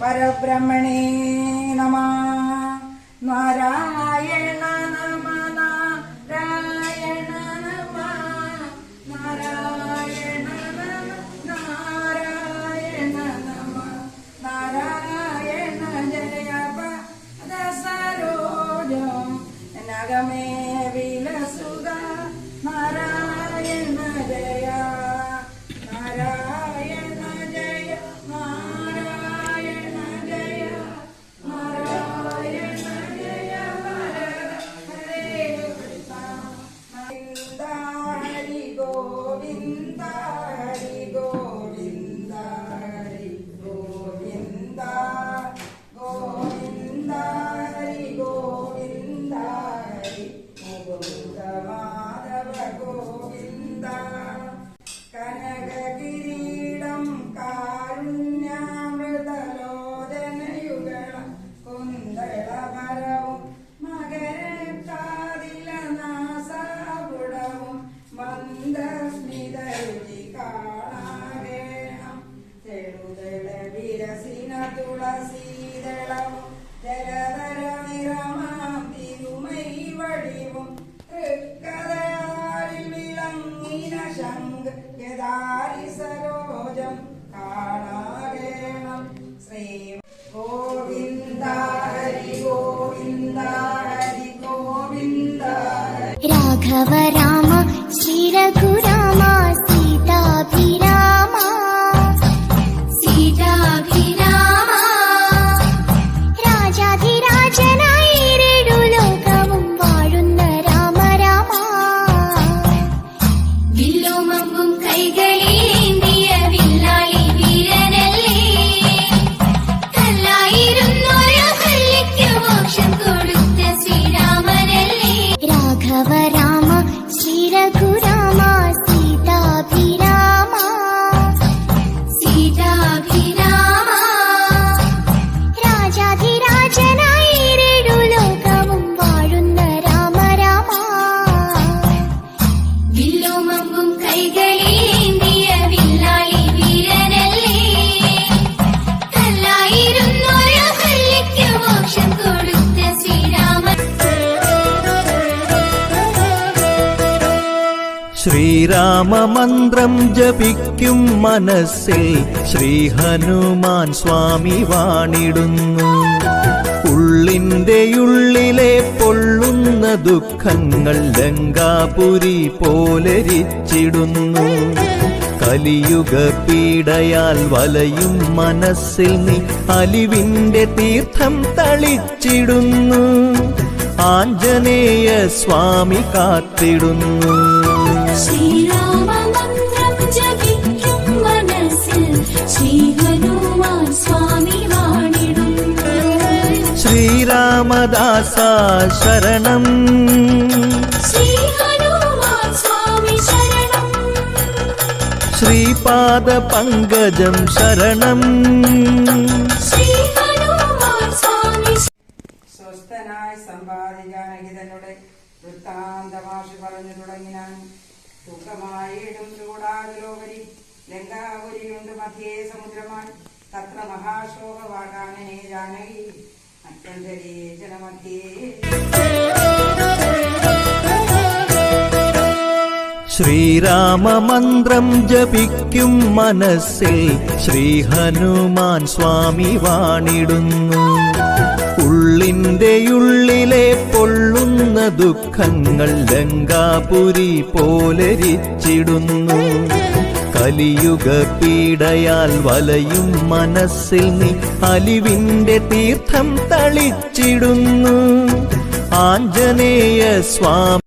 പരബ്രഹ്മണേ നമഃ. നാരായണ നമ നാരായണ നമ നാരായണ നമ നാരായണ നമ നാരായണ ജയ പദസരോജം നഗമേ വിലസുത നാരായണ ജയ നാരായണ ജയ നാരായണ ജയ നാരായണ ജയ ഹരേ കൃഷ്ണ. ഹരി ഗോവിന്ദ ഹരി ഗോവിന്ദ ഹരി ഗോവിന്ദ ഗോവിന്ദ ഹരി ഗോവിന്ദ ഹരി ഗോവിന്ദ മാധവ ഗോവിന്ദ. കനകകിരീടം കാരുണ്യാമൃതലോചനയുഗളം കുന്തളമരവും മകരക്കാതിലനാസാപുടവും മന്ദസ്മിതരുചി കാണാകേണം. ചെറുതള വിരസിന തുളസീതളവും ജലധര നിറമാം തിരുമൈ വടിവും തൃക്കഥയാലിൽ വിളങ്ങിന ശംഖ് യദാരി സരോജം കാണാകേണം. ശ്രീ ഗോവിന്ദ ഹരി ഗോവിന്ദ ഹരി ഗോവിന്ദ. രാഘവ രാമ ശ്രീ രഘുരാമ സീതാഭിരാമ സീതാഭിരാമ. രാജാധിരാജനായി ഏഴു ലോകവും വാഴുന്ന രാമ രാമ. വില്ലുമമ്പും കൈകളിലേന്തിയ വില്ലാളി വീരനല്ലേ. കല്ലായിരുന്നൊരു ഹല്യയ്ക്ക് മോക്ഷം കൊടുത്ത ശ്രീരാമനല്ലേ. രാഘവ രാമ ശ്രീ രഘുരാമ സീതാഭിരാമ സീതാഭിരാമ. രാജാധിരാജനായി ഏഴു ലോകവും വാഴുന്ന രാമ രാമ. വില്ലുമമ്പും കൈകളിലേന്തിയ വില്ലാളി വീരനല്ലേ. കല്ലായിരുന്നൊരു ഹല്യയ്ക്ക് മോക്ഷം കൊടുത്ത ശ്രീരാമൻ. ശ്രീരാമമന്ത്രം ജപിക്കും മനസ്സിൽ ശ്രീ ഹനുമാൻ സ്വാമി വാണിടുന്നു. ഉള്ളിന്റെ ഉള്ളിലെ പൊള്ളുന്ന ദുഃഖങ്ങൾ ലങ്കാപുരി പോലരിച്ചിടുന്നു. കലിയുഗ പീഡയാൽ വലയും മനസ്സിൽ നീ അലിവിന്റെ തീർത്ഥം തളിച്ചിടുന്നു. ആഞ്ജനേയ സ്വാമി കാത്തിടുന്നു. ശ്രീരാമമന്ത്രം ജപിക്കും മനസ്സിൽ ശ്രീ ഹനുമാൻ സ്വാമി വാണിടുന്നു. ശ്രീരാമദാസ ശരണം ശ്രീ ഹനുമാൻ സ്വാമി ശരണം. ശ്രീപാദ പങ്കജം ശരണം. ശ്രീ ഹനുമാൻ സ്വാമി. സ്വസ്ഥനായി സമ്പാദി ജാനകിതനുടെ വൃത്താന്തമാഷി പറഞ്ഞു തുടങ്ങിനാൻ. ദുഃഖമായിടും ചൂടാതിലോപരി ലങ്കാപുരിയുണ്ട് മധ്യേ സമുദ്രമാൻ. തത്ര മഹാശോകവാകാനനേ ജാനകി അത്യന്തരേ ജനമധ്യേ. ശ്രീരാമമന്ത്രം ജപിക്കും മനസ്സിൽ ശ്രീ ഹനുമാൻ സ്വാമി വാണിടുന്നു. ഉള്ളിന്റെ ഉള്ളിലെ പൊള്ളുന്ന ദുഃഖങ്ങൾ ലങ്കാപുരി പോലരിച്ചിടുന്നു. കലിയുഗ പീഡയാൽ വലയും മനസ്സിൽ നീ അലിവിന്റെ തീർത്ഥം തളിച്ചിടുന്നു. ആഞ്ജനേയ സ്വാമി